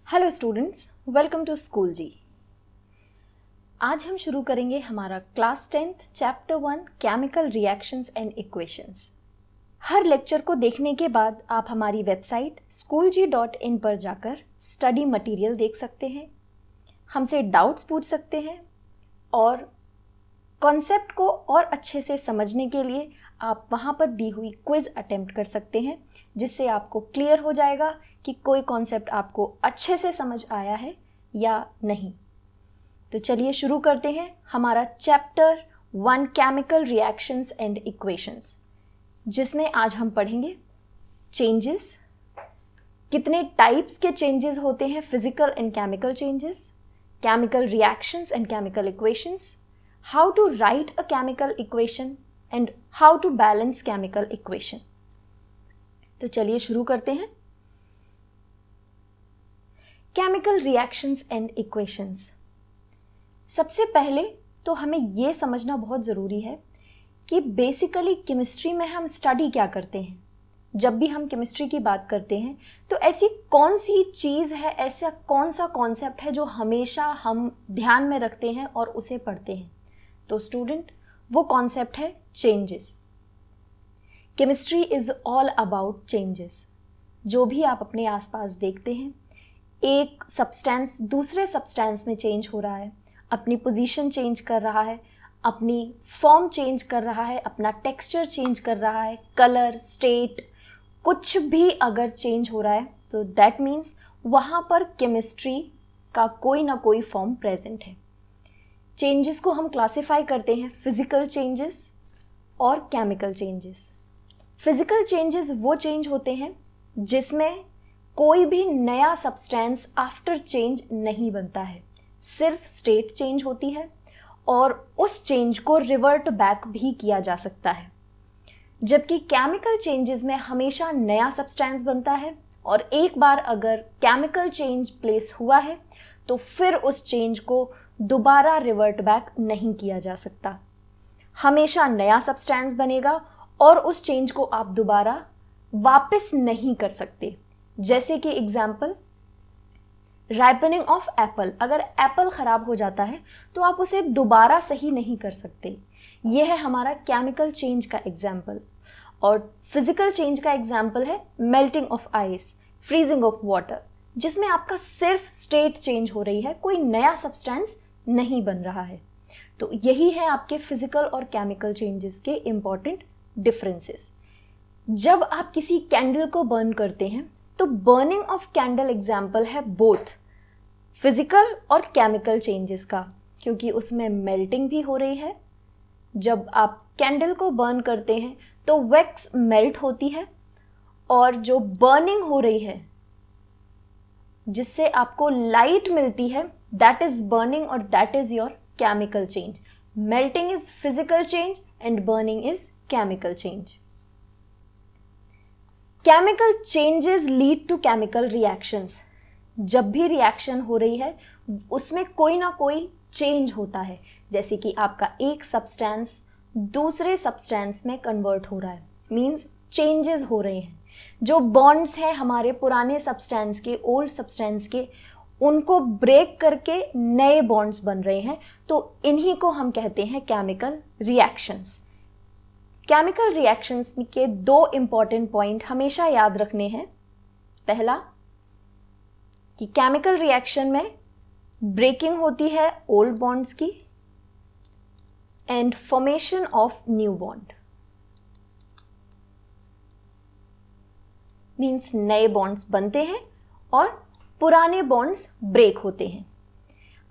Hello students, welcome to school जी। आज हम शुरू करेंगे हमारा class 10th chapter 1 chemical reactions and equations. हर लेक्चर को देखने के बाद आप हमारी वेबसाइट schoolg.in पर जाकर स्टडी मटेरियल देख सकते हैं, हमसे डाउट्स पूछ सकते हैं और कॉन्सेप्ट को और अच्छे से समझने के लिए आप वहाँ पर दी हुई क्विज़ अटेम्प्ट कर सकते हैं, जिससे आपको क्लियर हो जाएगा कि कोई कॉन्सेप्ट आपको अच्छे से समझ आया है या नहीं। तो चलिए शुरू करते हैं हमारा chapter 1 chemical reactions and equations, जिसमें आज हम पढ़ेंगे चेंजेस, कितने टाइप्स के चेंजेस होते हैं, physical and chemical changes, chemical reactions and chemical equations, how to write a chemical equation and how to balance chemical equation। तो चलिए शुरू करते हैं। Chemical reactions and equations. सबसे पहले तो हमें यह समझना बहुत ज़रूरी है कि बेसिकली केमिस्ट्री में हम स्टडी क्या करते हैं। जब भी हम केमिस्ट्री की बात करते हैं तो ऐसी कौन सी चीज़ है, ऐसा कौन सा कॉन्सेप्ट है जो हमेशा हम ध्यान में रखते हैं और उसे पढ़ते हैं। तो स्टूडेंट, वो कॉन्सेप्ट है changes. Chemistry is all about changes. जो भी आप अपने आसपास देखते हैं, एक सब्सटेंस दूसरे सब्सटेंस में चेंज हो रहा है, अपनी पोजीशन चेंज कर रहा है, अपनी फॉर्म चेंज कर रहा है, अपना टेक्सचर चेंज कर रहा है, कलर, स्टेट, कुछ भी अगर चेंज हो रहा है तो दैट मीन्स वहाँ पर केमिस्ट्री का कोई ना कोई फॉर्म प्रेजेंट है। चेंजेस को हम क्लासिफाई करते हैं फिजिकल चेंजेस और केमिकल चेंजेस। फिजिकल चेंजेस वो चेंज होते हैं जिसमें कोई भी नया सब्सटेंस आफ्टर चेंज नहीं बनता है, सिर्फ स्टेट चेंज होती है और उस चेंज को रिवर्ट बैक भी किया जा सकता है। जबकि केमिकल चेंजेस में हमेशा नया सब्सटेंस बनता है और एक बार अगर केमिकल चेंज प्लेस हुआ है तो फिर उस चेंज को दोबारा रिवर्ट बैक नहीं किया जा सकता। हमेशा नया सब्सटेंस बनेगा और उस चेंज को आप दोबारा वापस नहीं कर सकते। जैसे कि एग्जाम्पल, राइपनिंग ऑफ एप्पल। अगर एप्पल ख़राब हो जाता है तो आप उसे दोबारा सही नहीं कर सकते। यह है हमारा केमिकल चेंज का एग्जाम्पल। और फिजिकल चेंज का एग्जाम्पल है melting of ice, freezing of water, जिसमें आपका सिर्फ स्टेट चेंज हो रही है, कोई नया सब्सटेंस नहीं बन रहा है। तो यही है आपके फिजिकल और केमिकल चेंजेस के इंपॉर्टेंट डिफरेंसेस। जब आप किसी कैंडल को बर्न करते हैं तो बर्निंग ऑफ कैंडल एग्जाम्पल है बोथ फिजिकल और केमिकल चेंजेस का, क्योंकि उसमें मेल्टिंग भी हो रही है। जब आप कैंडल को बर्न करते हैं तो वैक्स मेल्ट होती है और जो बर्निंग हो रही है जिससे आपको लाइट मिलती है, दैट इज बर्निंग और that is your chemical change. Melting is physical change and burning is chemical change. Chemical changes lead to chemical reactions. जब भी रिएक्शन हो रही है उसमें कोई ना कोई चेंज होता है, जैसे कि आपका एक सब्सटेंस दूसरे सब्सटेंस में कन्वर्ट हो रहा है, मींस चेंजेस हो रहे हैं। जो बॉन्ड्स हैं हमारे पुराने सब्सटेंस के, ओल्ड सब्सटेंस के, उनको ब्रेक करके नए बॉन्ड्स बन रहे हैं, तो इन्हीं को हम कहते हैं केमिकल रिएक्शंस। केमिकल रिएक्शंस के दो इंपॉर्टेंट पॉइंट हमेशा याद रखने हैं। पहला कि केमिकल रिएक्शन में ब्रेकिंग होती है ओल्ड बॉन्ड्स की and formation of new bond, means नए बॉन्ड्स बनते हैं और पुराने बॉन्ड्स ब्रेक होते हैं।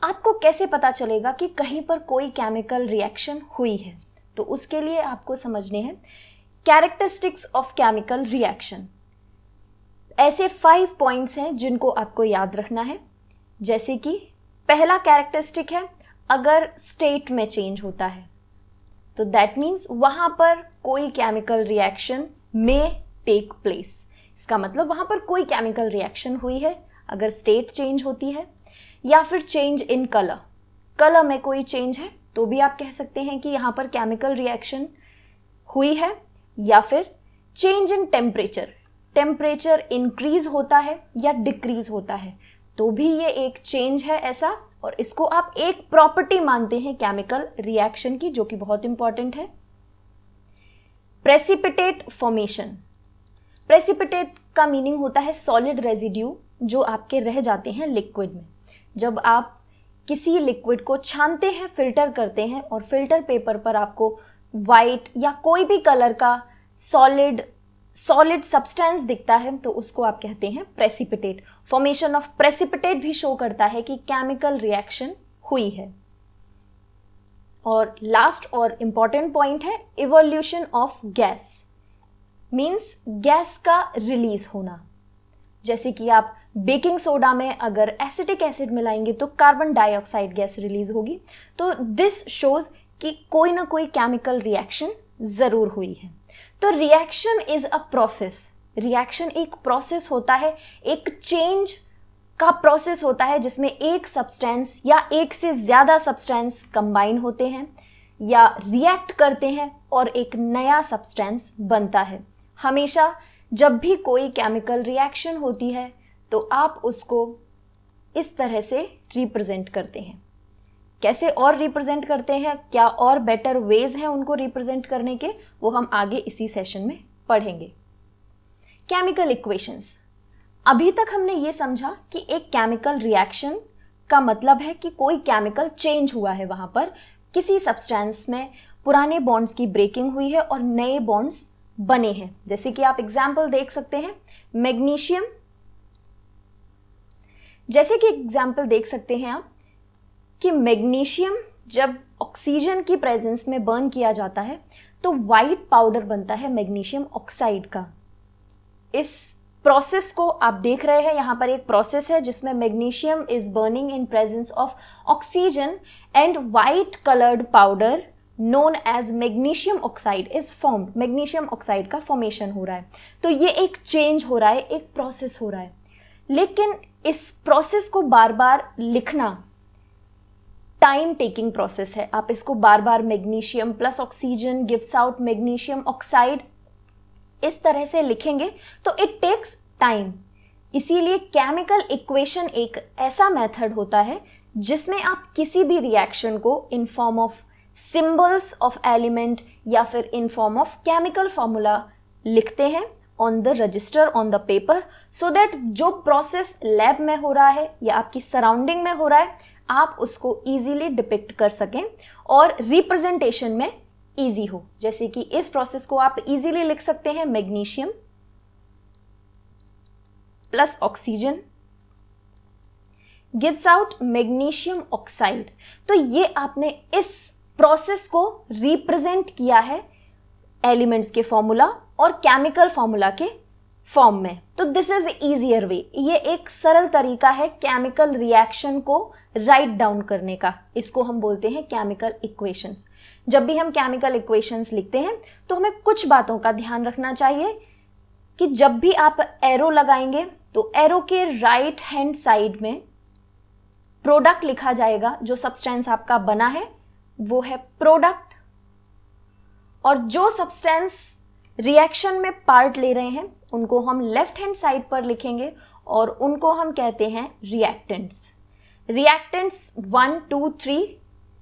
आपको कैसे पता चलेगा कि कहीं पर कोई केमिकल रिएक्शन हुई है? तो उसके लिए आपको समझने हैं कैरेक्टरिस्टिक्स ऑफ केमिकल रिएक्शन। ऐसे 5 पॉइंट्स हैं जिनको आपको याद रखना है। जैसे कि पहला कैरेक्टरिस्टिक है, अगर स्टेट में चेंज होता है तो दैट मीन्स वहां पर कोई केमिकल रिएक्शन में टेक प्लेस। इसका मतलब वहां पर कोई केमिकल रिएक्शन हुई है अगर स्टेट चेंज होती है। या फिर चेंज इन कलर, कलर में कोई चेंज है तो भी आप कह सकते हैं कि यहाँ पर केमिकल रिएक्शन हुई है। या फिर change in temperature, temperature increase होता है या डिक्रीज होता है तो भी ये एक चेंज है ऐसा, और इसको आप एक प्रॉपर्टी मानते हैं केमिकल रिएक्शन की, जो कि बहुत इंपॉर्टेंट है। Precipitate formation. प्रेसिपिटेट का मीनिंग होता है सॉलिड रेजिड्यू जो आपके रह जाते हैं लिक्विड में। जब आप किसी लिक्विड को छानते हैं, फिल्टर करते हैं, और फिल्टर पेपर पर आपको वाइट या कोई भी कलर का सॉलिड सब्सटेंस दिखता है, तो उसको आप कहते हैं प्रेसिपिटेट। फॉर्मेशन ऑफ प्रेसिपिटेट भी शो करता है कि केमिकल रिएक्शन हुई है। और लास्ट और इंपॉर्टेंट पॉइंट है evolution of gas, means gas का रिलीज होना। जैसे कि आप बेकिंग सोडा में अगर एसिटिक एसिड मिलाएंगे तो कार्बन डाइऑक्साइड गैस रिलीज होगी। तो दिस शोज कि कोई ना कोई केमिकल रिएक्शन जरूर हुई है। तो reaction is a process. Reaction एक प्रोसेस होता है, एक चेंज का प्रोसेस होता है जिसमें एक सब्सटेंस या एक से ज्यादा सब्सटेंस कंबाइन होते हैं या रिएक्ट करते हैं और एक नया सब्सटेंस बनता है। हमेशा जब भी कोई केमिकल रिएक्शन होती है तो आप उसको इस तरह से रिप्रेजेंट करते हैं। कैसे और रिप्रेजेंट करते हैं, क्या और बेटर वेज हैं उनको रिप्रेजेंट करने के, वो हम आगे इसी सेशन में पढ़ेंगे। Chemical equations. अभी तक हमने ये समझा कि एक केमिकल रिएक्शन का मतलब है कि कोई केमिकल चेंज हुआ है, वहां पर किसी सब्सटेंस में पुराने बॉन्ड्स की ब्रेकिंग हुई है और नए बॉन्ड्स बने हैं। जैसे कि आप एग्जाम्पल देख सकते हैं मैग्नीशियम, जैसे कि एग्जाम्पल देख सकते हैं आप कि मैग्नीशियम जब ऑक्सीजन की प्रेजेंस में बर्न किया जाता है तो वाइट पाउडर बनता है मैग्नीशियम ऑक्साइड का। इस प्रोसेस को आप देख रहे हैं, यहां पर एक प्रोसेस है जिसमें magnesium is burning in presence of oxygen and white coloured powder known as magnesium oxide is formed. Magnesium oxide का फॉर्मेशन हो रहा है। तो ये एक चेंज हो रहा है, एक प्रोसेस हो रहा है। लेकिन इस प्रोसेस को बार बार लिखना टाइम टेकिंग प्रोसेस है। आप इसको बार बार magnesium plus oxygen gives out magnesium oxide इस तरह से लिखेंगे तो इट टेक्स टाइम। इसीलिए केमिकल इक्वेशन एक ऐसा मेथड होता है जिसमें आप किसी भी रिएक्शन को in form of symbols of element या फिर in form of chemical formula लिखते हैं on the register, on the paper, so that जो प्रोसेस लैब में हो रहा है या आपकी सराउंडिंग में हो रहा है आप उसको इजीली डिपिक्ट कर सकें और रिप्रेजेंटेशन में इजी हो। जैसे कि इस प्रोसेस को आप इजीली लिख सकते हैं magnesium plus oxygen gives out magnesium oxide. तो ये आपने इस प्रोसेस को रिप्रेजेंट किया है एलिमेंट्स के फॉर्मूला और केमिकल फॉर्मूला के फॉर्म में। तो दिस इज इजियर वे। ये एक सरल तरीका है केमिकल रिएक्शन को राइट डाउन करने का। इसको हम बोलते हैं केमिकल इक्वेशंस। जब भी हम केमिकल इक्वेशंस लिखते हैं तो हमें कुछ बातों का ध्यान रखना चाहिए कि जब भी आप एरो लगाएंगे तो एरो के राइट हैंड साइड में प्रोडक्ट लिखा जाएगा। जो सब्सटेंस आपका बना है वो है प्रोडक्ट, और जो सब्सटेंस रिएक्शन में पार्ट ले रहे हैं उनको हम लेफ्ट हैंड साइड पर लिखेंगे और उनको हम कहते हैं रिएक्टेंट्स। रिएक्टेंट्स 1, 2, 3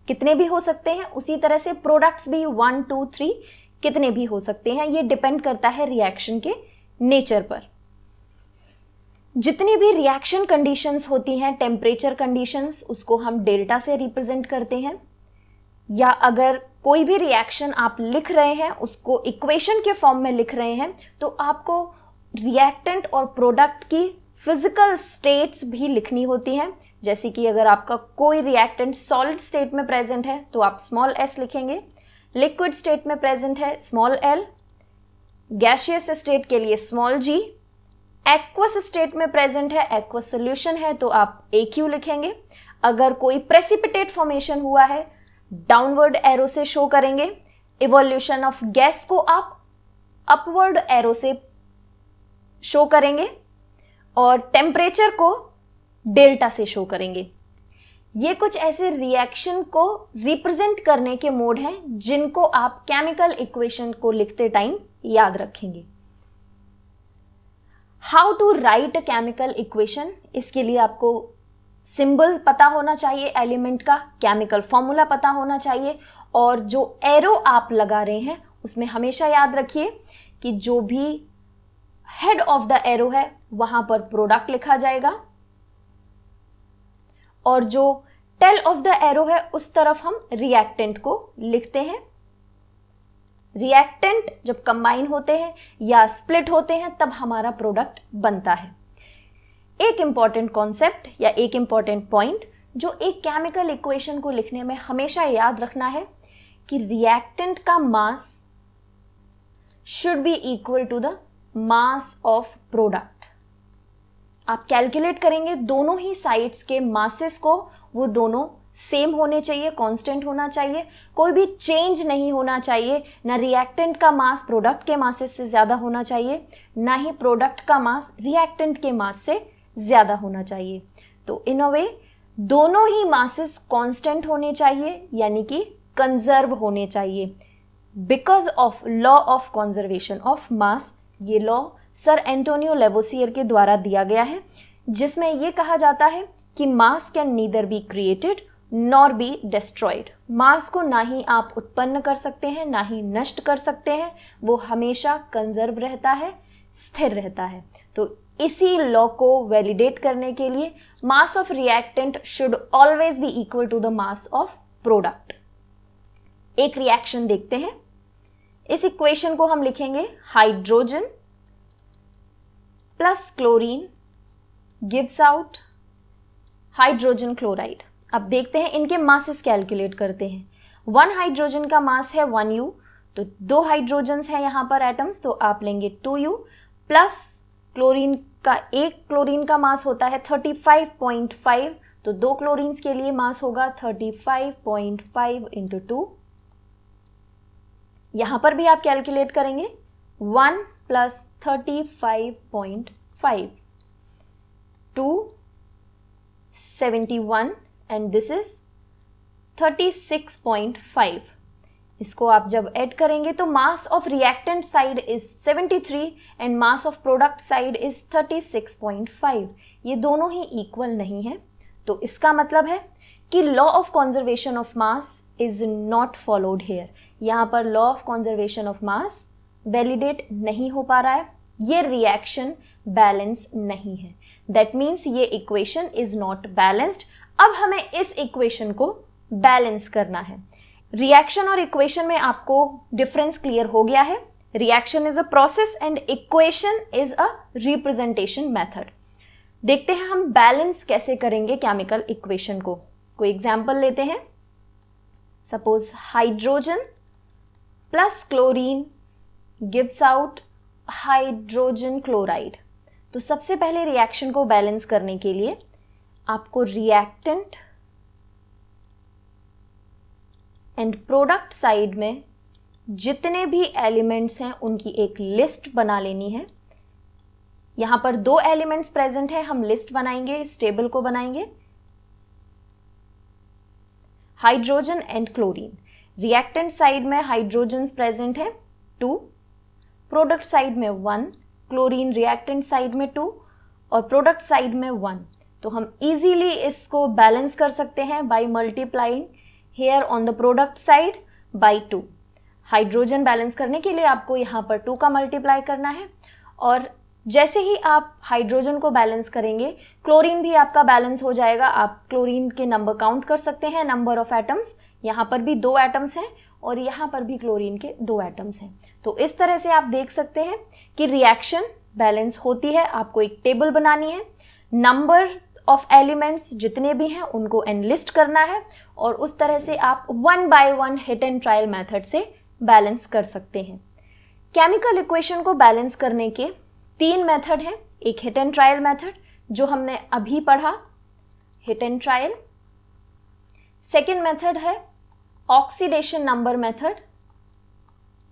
कितने भी हो सकते हैं, उसी तरह से प्रोडक्ट्स भी 1, 2, 3 कितने भी हो सकते हैं। ये डिपेंड करता है रिएक्शन के नेचर पर। जितनी भी रिएक्शन कंडीशंस होती हैं, टेम्परेचर कंडीशंस, उसको हम डेल्टा से रिप्रेजेंट करते हैं। या अगर कोई भी रिएक्शन आप लिख रहे हैं उसको इक्वेशन के फॉर्म में लिख रहे हैं तो आपको रिएक्टेंट और प्रोडक्ट की फिजिकल स्टेट्स भी लिखनी होती हैं। जैसे कि अगर आपका कोई रिएक्टेंट सॉलिड स्टेट में प्रेजेंट है तो आप स्मॉल s लिखेंगे, लिक्विड स्टेट में प्रेजेंट है स्मॉल l, गैसियस स्टेट के लिए स्मॉल g, एक्वस स्टेट में प्रेजेंट है, एक्वस सॉल्यूशन है तो आप AQ लिखेंगे। अगर कोई प्रेसिपिटेट फॉर्मेशन हुआ है डाउनवर्ड एरो से शो करेंगे। इवोल्यूशन ऑफ गैस को आप अपवर्ड एरो से शो करेंगे और टेम्परेचर को डेल्टा से शो करेंगे। ये कुछ ऐसे रिएक्शन को रिप्रेजेंट करने के मोड हैं जिनको आप केमिकल इक्वेशन को लिखते टाइम याद रखेंगे। How to write a chemical equation, इसके लिए आपको सिंबल पता होना चाहिए एलिमेंट का, केमिकल फॉर्मूला पता होना चाहिए, और जो एरो आप लगा रहे हैं उसमें हमेशा याद रखिए कि जो भी हेड ऑफ द एरो है वहां पर प्रोडक्ट लिखा जाएगा, और जो टेल ऑफ द एरो है उस तरफ हम रिएक्टेंट को लिखते हैं। रिएक्टेंट जब कंबाइन होते हैं या स्प्लिट होते हैं तब हमारा प्रोडक्ट बनता है। एक इंपॉर्टेंट कॉन्सेप्ट या एक इंपॉर्टेंट पॉइंट जो एक केमिकल इक्वेशन को लिखने में हमेशा याद रखना है कि रिएक्टेंट का mass should be equal to the mass of product. आप कैलकुलेट करेंगे दोनों ही साइड्स के मासेस को, वो दोनों सेम होने चाहिए, कांस्टेंट होना चाहिए, कोई भी चेंज नहीं होना चाहिए। ना रिएक्टेंट का मास प्रोडक्ट के मासेस से ज्यादा होना चाहिए, ना ही प्रोडक्ट का मास रिएक्टेंट के मास से ज्यादा होना चाहिए। तो इन अ वे दोनों ही मासेस कांस्टेंट होने चाहिए, यानी कि कंजर्व होने चाहिए because of law of conservation of मास। ये लॉ सर एंटोनियो लेवोसियर के द्वारा दिया गया है, जिसमें यह कहा जाता है कि mass can neither be created nor be destroyed. Mass को ना ही आप उत्पन्न कर सकते हैं ना ही नष्ट कर सकते हैं, वो हमेशा कंजर्व रहता है, स्थिर रहता है। तो इसी लॉ को वैलिडेट करने के लिए mass of reactant should always be equal to the mass of product. एक रिएक्शन देखते हैं। इस इक्वेशन को हम लिखेंगे hydrogen plus chlorine gives out hydrogen chloride. अब देखते हैं इनके मासेस कैलकुलेट करते हैं। 1 हाइड्रोजन का मास है 1U, तो 2 हाइड्रोजन्स हैं यहां पर एटम्स, तो आप लेंगे 2U प्लस क्लोरीन का मास होता है 35.5, तो 2 क्लोरीन्स के लिए मास होगा 35.5 इंटू 2। यहां पर भी आप कैलकुलेट करेंगे 1 प्लस 35.5 271 एंड दिस इज 36.5। इसको आप जब ऐड करेंगे तो मास of reactant side is 73 and mass of product side is 36.5। ये दोनों ही इक्वल नहीं है, तो इसका मतलब है कि law of conservation of mass is not followed here. यहां पर law of conservation of mass validate नहीं हो पा रहा है, ये रिएक्शन बैलेंस नहीं है। दैट मीन्स ये इक्वेशन इज नॉट बैलेंस्ड। अब हमें इस इक्वेशन को बैलेंस करना है। रिएक्शन और इक्वेशन में आपको डिफरेंस क्लियर हो गया है। Reaction is a process and equation is a representation method. देखते हैं हम बैलेंस कैसे करेंगे केमिकल इक्वेशन को। कोई एग्जांपल लेते हैं। Suppose hydrogen plus chlorine gives out hydrogen chloride. तो सबसे पहले रिएक्शन को बैलेंस करने के लिए आपको रिएक्टेंट एंड प्रोडक्ट साइड में जितने भी एलिमेंट्स हैं उनकी एक लिस्ट बना लेनी है। यहां पर 2 एलिमेंट्स प्रेजेंट है, हम लिस्ट बनाएंगे, इस टेबल को बनाएंगे। Hydrogen and chlorine. Reactant side में हाइड्रोजन प्रेजेंट है 2, प्रोडक्ट साइड में 1, क्लोरीन रिएक्टेंट साइड में 2 और प्रोडक्ट साइड में 1। तो हम इजीली इसको बैलेंस कर सकते हैं by multiplying here on the product side by 2। Hydrogen balance करने के लिए आपको यहाँ पर 2 का मल्टीप्लाई करना है, और जैसे ही आप हाइड्रोजन को बैलेंस करेंगे क्लोरीन भी आपका बैलेंस हो जाएगा। आप क्लोरीन के नंबर काउंट कर सकते हैं, नंबर ऑफ एटम्स। यहाँ पर भी 2 एटम्स हैं और यहाँ पर भी क्लोरीन के 2 एटम्स हैं। तो इस तरह से आप देख सकते हैं कि रिएक्शन बैलेंस होती है। आपको एक टेबल बनानी है, नंबर ऑफ एलिमेंट्स जितने भी हैं उनको एनलिस्ट करना है, और उस तरह से आप 1 by 1 hit and trial method से बैलेंस कर सकते हैं। केमिकल इक्वेशन को बैलेंस करने के 3 मेथड हैं। एक हिट एंड ट्रायल मेथड जो हमने अभी पढ़ा, hit and trial. Second method है oxidation number method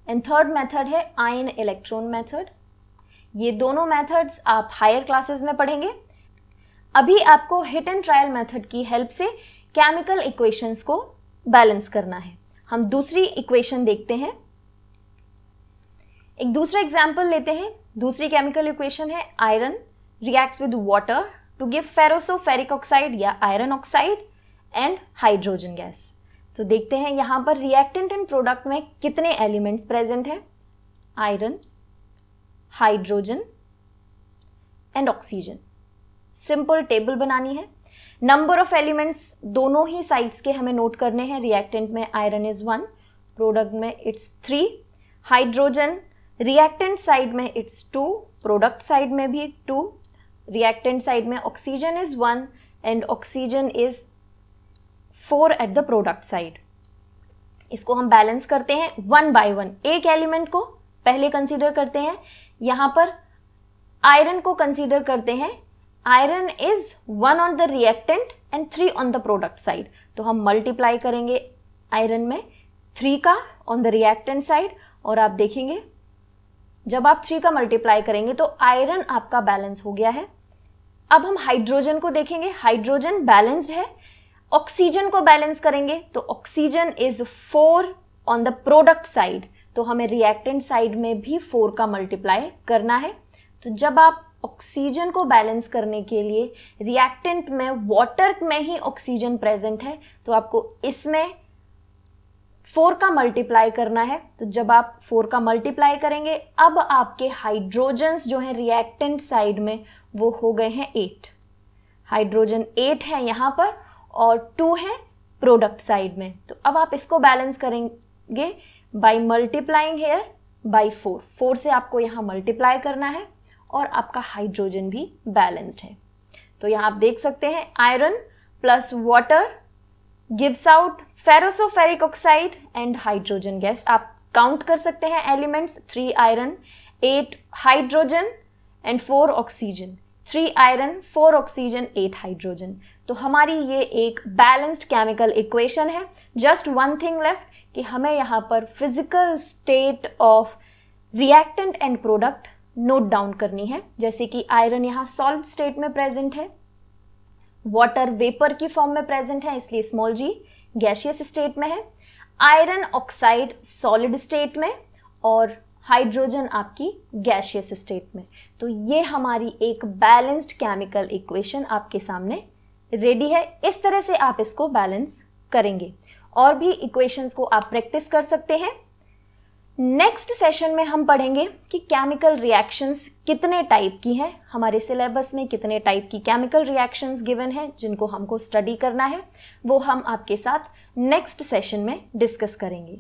and third method है आयन इलेक्ट्रॉन मेथड। ये दोनों मेथड्स आप हायर क्लासेस में पढ़ेंगे। अभी आपको हिट एंड ट्रायल मेथड की हेल्प से केमिकल इक्वेशंस को बैलेंस करना है। हम दूसरी इक्वेशन देखते हैं। एक दूसरा एग्जाम्पल लेते हैं। दूसरी केमिकल इक्वेशन है iron reacts with water to give ferroso ferric oxide या iron oxide and hydrogen gas. तो देखते हैं यहाँ पर रिएक्टेंट एंड प्रोडक्ट में कितने एलिमेंट्स प्रेजेंट है, iron, hydrogen and oxygen. Simple table बनानी है। नंबर ऑफ एलिमेंट्स दोनों ही साइड्स के हमें नोट करने हैं। रिएक्टेंट में आयरन इज 1, प्रोडक्ट में इट्स 3, हाइड्रोजन रिएक्टेंट साइड में इट्स 2, प्रोडक्ट साइड में भी 2, रिएक्टेंट साइड में oxygen is 1 and oxygen is 4 at the product side. इसको हम बैलेंस करते हैं 1 by 1। एक एलिमेंट को पहले कंसीडर करते हैं, यहां पर आयरन को कंसीडर करते हैं। Iron is 1 on the reactant and 3 on the product side. तो हम मल्टीप्लाई करेंगे आयरन में 3 का ऑन द रिएक्टेंट साइड, और आप देखेंगे जब आप 3 का मल्टीप्लाई करेंगे तो आयरन आपका बैलेंस हो गया है। अब हम हाइड्रोजन को देखेंगे, हाइड्रोजन बैलेंस्ड है। ऑक्सीजन को बैलेंस करेंगे तो oxygen is 4 on the product side, तो हमें रिएक्टेंट साइड में भी 4 का मल्टीप्लाई करना है। तो जब आप ऑक्सीजन को बैलेंस करने के लिए रिएक्टेंट में वाटर में ही ऑक्सीजन प्रेजेंट है, तो आपको इसमें 4 का मल्टीप्लाई करना है। तो जब आप 4 का मल्टीप्लाई करेंगे, अब आपके हाइड्रोजन्स जो हैं रिएक्टेंट साइड में वो हो गए हैं 8। हाइड्रोजन 8 है यहाँ पर और 2 है प्रोडक्ट साइड में। तो अब आप इसको बैलेंस करेंगे बाय मल्टीप्लाइंग हेयर बाय 4। 4 से आपको यहाँ मल्टीप्लाई करना है और आपका हाइड्रोजन भी बैलेंस्ड है। तो यहाँ आप देख सकते हैं iron plus water gives out ferroso ferric oxide and hydrogen gas. आप काउंट कर सकते हैं elements, 3 iron, 8 hydrogen and 4 oxygen. 3 iron, 4 oxygen, 8 hydrogen. तो हमारी ये एक बैलेंस्ड केमिकल इक्वेशन है। जस्ट वन थिंग लेफ्ट कि हमें यहाँ पर physical state of reactant and product note down करनी है। जैसे कि आयरन यहाँ सॉलिड स्टेट में प्रेजेंट है, वाटर वेपर की फॉर्म में प्रेजेंट है इसलिए स्मॉल g, गैसियस स्टेट में है, आयरन ऑक्साइड सॉलिड स्टेट में और हाइड्रोजन आपकी गैसियस स्टेट में। तो ये हमारी एक बैलेंस्ड केमिकल इक्वेशन आपके सामने रेडी है। इस तरह से आप इसको बैलेंस करेंगे। और भी इक्वेशंस को आप प्रैक्टिस कर सकते हैं। नेक्स्ट सेशन में हम पढ़ेंगे कि केमिकल रिएक्शंस कितने टाइप की हैं। हमारे सिलेबस में कितने टाइप की केमिकल रिएक्शंस गिवन है जिनको हमको स्टडी करना है, वो हम आपके साथ नेक्स्ट सेशन में डिस्कस करेंगे।